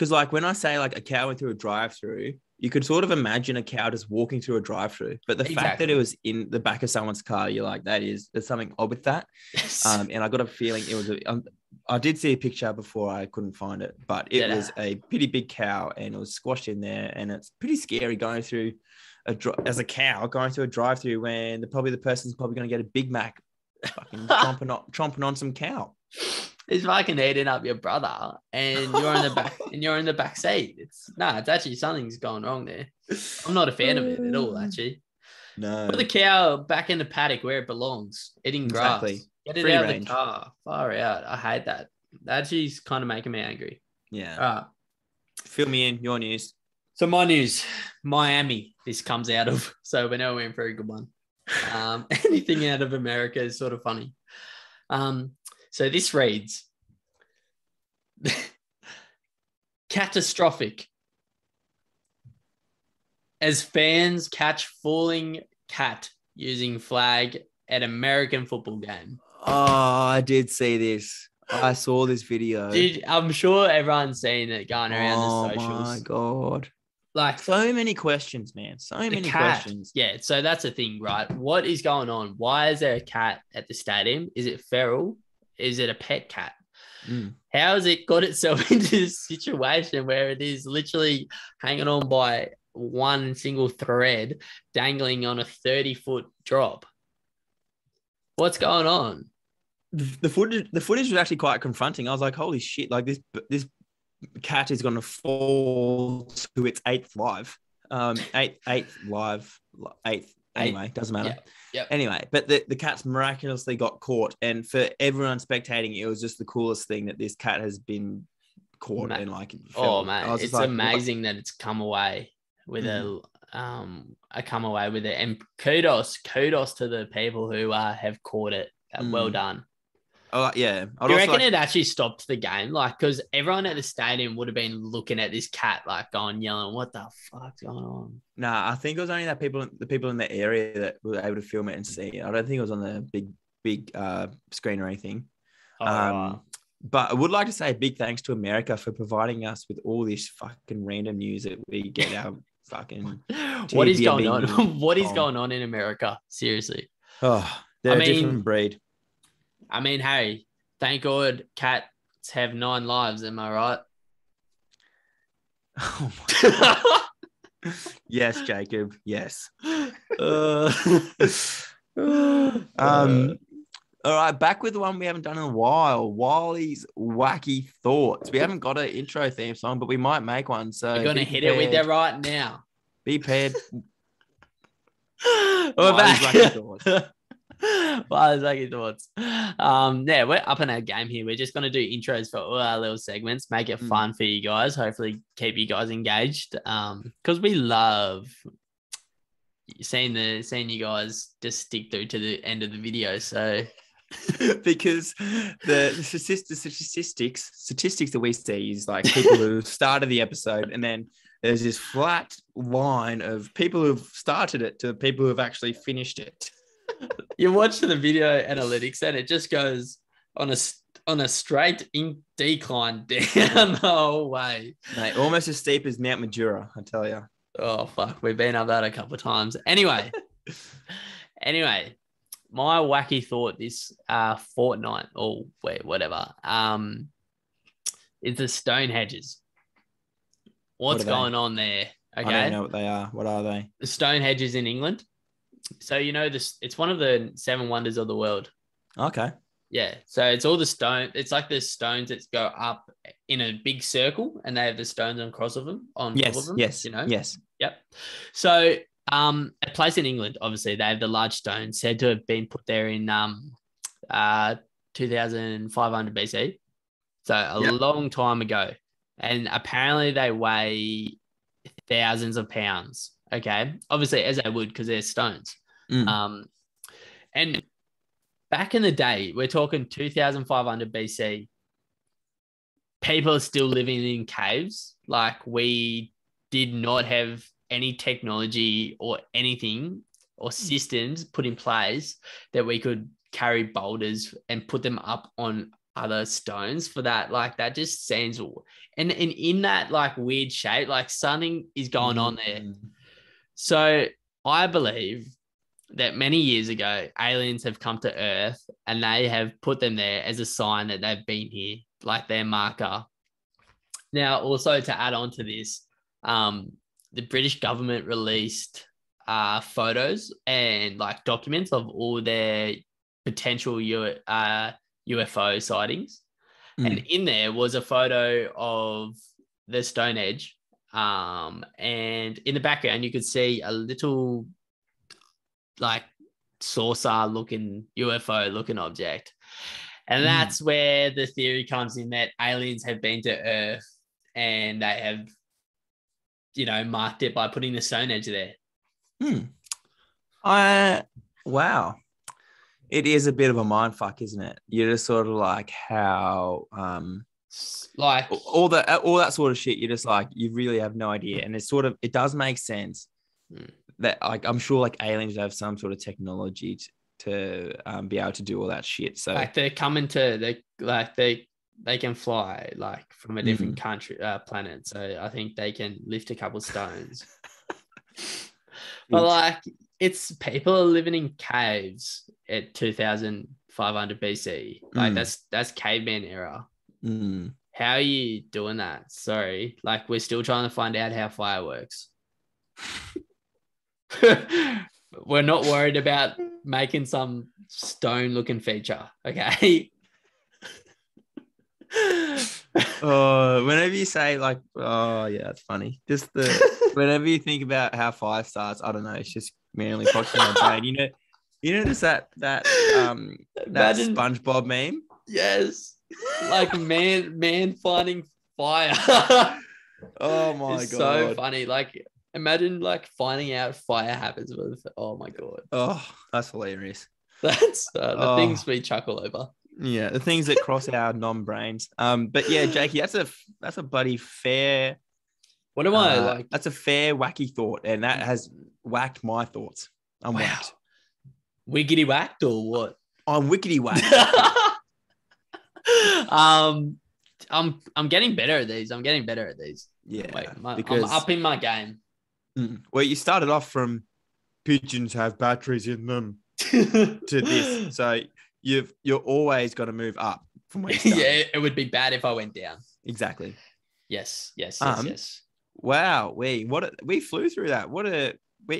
Speaker 2: like when I say like a cow went through a drive-through, you could sort of imagine a cow just walking through a drive-through, but the fact that it was in the back of someone's car, you're like, there's something odd with that.
Speaker 1: Yes.
Speaker 2: And I got a feeling it was I did see a picture before, I couldn't find it, but it was a pretty big cow and it was squashed in there, and it's pretty scary going through as a cow going through a drive-through when the person's probably going to get a Big Mac, fucking chomping on some cow.
Speaker 1: It's fucking eating up your brother, and you're in the back, and you're in the back seat. It's actually something's going wrong there. I'm not a fan of it at all, actually.
Speaker 2: No.
Speaker 1: Put the cow back in the paddock where it belongs, eating grass.
Speaker 2: Exactly.
Speaker 1: Get it
Speaker 2: Free
Speaker 1: out
Speaker 2: range.
Speaker 1: of the car. Far out. I hate that. That actually's kind of making me angry.
Speaker 2: Yeah.
Speaker 1: All right.
Speaker 2: Fill me in. Your news.
Speaker 1: So my news, Miami, this comes out of. So we know we're in for a good one. Anything out of America is sort of funny. So this reads, catastrophic. As fans catch falling cat using flag at American football game.
Speaker 2: Oh, I did see this. I saw this video.
Speaker 1: Dude, I'm sure everyone's seen it going around the socials.
Speaker 2: Oh my God.
Speaker 1: Like
Speaker 2: so many questions, man. So many questions.
Speaker 1: Yeah, so that's the thing, right? What is going on? Why is there a cat at the stadium? Is it feral? Is it a pet cat? How has it got itself into this situation where it is literally hanging on by one single thread, dangling on a 30-foot drop? What's going on?
Speaker 2: The footage was actually quite confronting. I was like, holy shit, like this cat is going to fall to its eighth live. Anyway, doesn't matter.
Speaker 1: Yep.
Speaker 2: Anyway, but the cat's miraculously got caught. And for everyone spectating, it was just the coolest thing that this cat has been caught and like.
Speaker 1: Oh, man. It's like, amazing that it's come away with it. And kudos to the people who have caught it. Well done.
Speaker 2: Oh, yeah.
Speaker 1: Do you reckon it actually stopped the game? Like, because everyone at the stadium would have been looking at this cat, like going, yelling, what the fuck's going on?
Speaker 2: Nah, I think it was only the people in the area that were able to film it and see it. I don't think it was on the big screen or anything. Right. But I would like to say a big thanks to America for providing us with all this fucking random news that we get our fucking.
Speaker 1: What is going on? What is going on in America? Seriously.
Speaker 2: Oh, they're a different breed.
Speaker 1: I mean, hey, thank God cats have 9 lives. Am I right?
Speaker 2: Oh my God. Yes, Jacob. Yes. All right, back with the one we haven't done in a while. Wiley's Wacky Thoughts. We haven't got an intro theme song, but we might make one. So
Speaker 1: we're gonna hit it with you right now.
Speaker 2: Be prepared.
Speaker 1: We're back. Wow, lucky thoughts. Yeah, we're up in our game here. We're just going to do intros for all our little segments, make it fun for you guys. Hopefully, keep you guys engaged. Because we love seeing you guys just stick through to the end of the video. So,
Speaker 2: because the statistics that we see is like people who started the episode, and then there's this flat line of people who've started it to people who've actually finished it.
Speaker 1: You watch the video analytics and it just goes on a straight decline down the whole way.
Speaker 2: Mate, almost as steep as Mount Majura, I tell you.
Speaker 1: Oh, fuck. We've been up that a couple of times. Anyway, my wacky thought this fortnight or whatever is the stone hedges. What's going on there? Okay.
Speaker 2: I don't know what they are. What are they?
Speaker 1: The stone hedges in England. So, you know, it's one of the 7 wonders of the world.
Speaker 2: Okay.
Speaker 1: Yeah. So it's all the stone. It's like the stones that go up in a big circle and they have the stones on top of them.
Speaker 2: Yes.
Speaker 1: You know?
Speaker 2: Yes.
Speaker 1: Yep. So a place in England, obviously, they have the large stones said to have been put there in 2500 BC. So a long time ago. And apparently they weigh thousands of pounds. Okay. Obviously, as they would, because they're stones. And back in the day, we're talking 2500 BC, people are still living in caves. Like, we did not have any technology or anything or systems put in place that we could carry boulders and put them up on other stones for that. Like, that just seems, and in that like weird shape, like something is going on there. So I believe that many years ago, aliens have come to Earth and they have put them there as a sign that they've been here, like their marker. Now, also to add on to this, the British government released photos and like documents of all their potential UFO sightings. And in there was a photo of the Stonehenge. And in the background, you could see a little like saucer looking UFO looking object. And that's where the theory comes in that aliens have been to Earth and they have, marked it by putting the Stone Age there.
Speaker 2: Wow. It is a bit of a mind fuck, isn't it? You're just sort of like how
Speaker 1: like
Speaker 2: all that sort of shit. You're just like, you really have no idea. And it does make sense that like, I'm sure like aliens have some sort of technology to be able to do all that shit. So
Speaker 1: like they're coming to they can fly like from a different country, planet. So I think they can lift a couple stones. But like, it's people are living in caves at 2500 BC. Like that's caveman era. How are you doing that? Sorry, like we're still trying to find out how fire works. We're not worried about making some stone looking feature. Okay.
Speaker 2: Whenever you say like, oh yeah, it's funny. Just whenever you think about how fire starts, I don't know, it's just mainly pops in my brain. Just that SpongeBob meme.
Speaker 1: Yes, like man finding fire.
Speaker 2: Oh my god,
Speaker 1: so funny. Like imagine like finding out fire happens with. Oh my god.
Speaker 2: Oh, that's hilarious.
Speaker 1: That's the things we chuckle over.
Speaker 2: Yeah, the things that cross our non-brains. But yeah, Jakey, that's a bloody fair.
Speaker 1: What am I like?
Speaker 2: That's a fair wacky thought, and that has whacked my thoughts. I'm whacked.
Speaker 1: Wickety whacked or what?
Speaker 2: I'm wickety whacked.
Speaker 1: I'm getting better at these.
Speaker 2: Yeah,
Speaker 1: I'm upping my game.
Speaker 2: Well, you started off from pigeons have batteries in them to this, so you're always got to move up from where you started.
Speaker 1: Yeah, it would be bad if I went down.
Speaker 2: Exactly.
Speaker 1: Yes.
Speaker 2: Wow, we flew through that.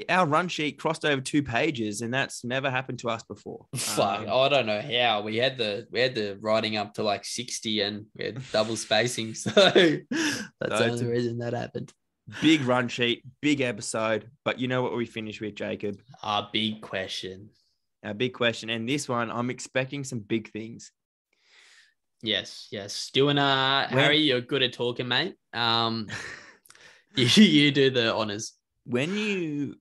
Speaker 2: Our run sheet crossed over 2 pages, and that's never happened to us before.
Speaker 1: Fuck, I don't know how. We had the writing up to like 60, and we had double spacing, so that's the only reason that happened.
Speaker 2: Big run sheet, big episode, but you know what we finished with, Jacob?
Speaker 1: Our big question.
Speaker 2: And this one, I'm expecting some big things.
Speaker 1: Yes. Doing Harry, you're good at talking, mate. You do the honors. When
Speaker 2: you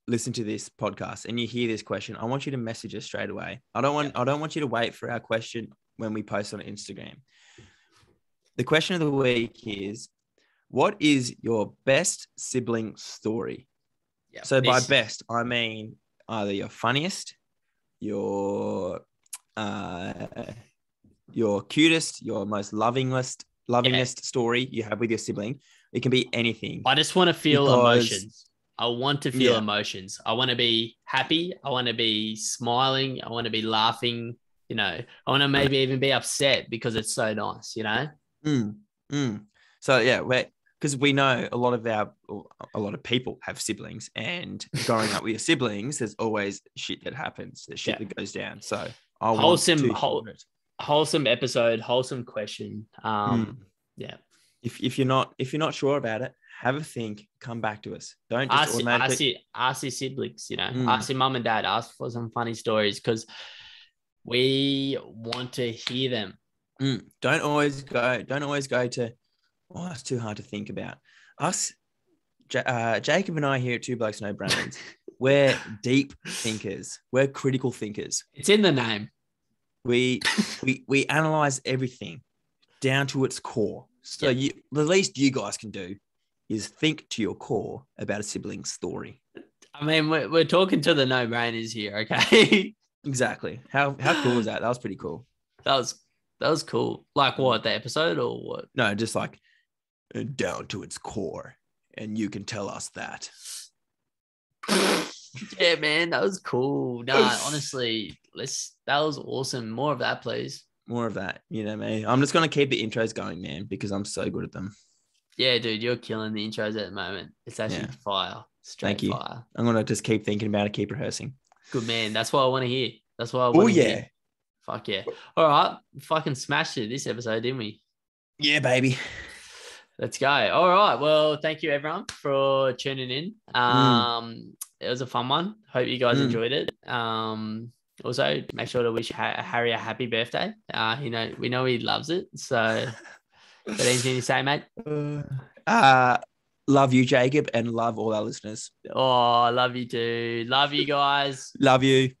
Speaker 2: listen to this podcast and you hear this question, I want you to message us straight away. I don't want you to wait for our question when we post on Instagram. The question of the week is, what is your best sibling story? Yep. So by best, I mean either your funniest, your cutest, your most lovingest story you have with your sibling. It can be anything.
Speaker 1: I just want to feel emotions. I want to feel emotions. I want to be happy. I want to be smiling. I want to be laughing. I want to maybe even be upset because it's so nice,
Speaker 2: So yeah, because we know a lot of people have siblings, and growing up with your siblings, there's always shit that happens, that goes down. So wholesome
Speaker 1: episode, wholesome question. Yeah.
Speaker 2: If you're not sure about it, have a think. Come back to us. Don't just automatically
Speaker 1: ask your siblings. Ask your mum and dad. Ask for some funny stories because we want to hear them.
Speaker 2: Don't always go to. Oh, that's too hard to think about. Us, Jacob and I here at Two Blokes No Brains, we're deep thinkers. We're critical thinkers.
Speaker 1: It's in the name.
Speaker 2: We analyze everything down to its core. So the least you guys can do is think to your core about a sibling story.
Speaker 1: I mean, we're talking to the no-brainers here, okay?
Speaker 2: Exactly. How cool is that? That was pretty cool.
Speaker 1: That was cool. Like what, the episode or what?
Speaker 2: No, just like down to its core, and you can tell us that.
Speaker 1: Yeah, man, that was cool. Nah, honestly, that was awesome. More of that, please.
Speaker 2: More of that, me. I'm just going to keep the intros going, man, because I'm so good at them.
Speaker 1: Yeah, dude, you're killing the intros at the moment. It's actually fire. Straight fire.
Speaker 2: I'm going to just keep thinking about it, keep rehearsing.
Speaker 1: Good, man. That's what I want to hear. That's what I want to hear. Fuck yeah. All right. Fucking smashed it this episode, didn't we?
Speaker 2: Yeah, baby.
Speaker 1: Let's go. All right. Well, thank you, everyone, for tuning in. a fun one. Hope you guys
Speaker 2: Mm.
Speaker 1: enjoyed it. Also, make sure to wish Harry a happy birthday. We know he loves it. So, got anything to say, mate?
Speaker 2: Love you, Jacob, and love all our listeners.
Speaker 1: Oh, love you too. Love you guys.
Speaker 2: Love you.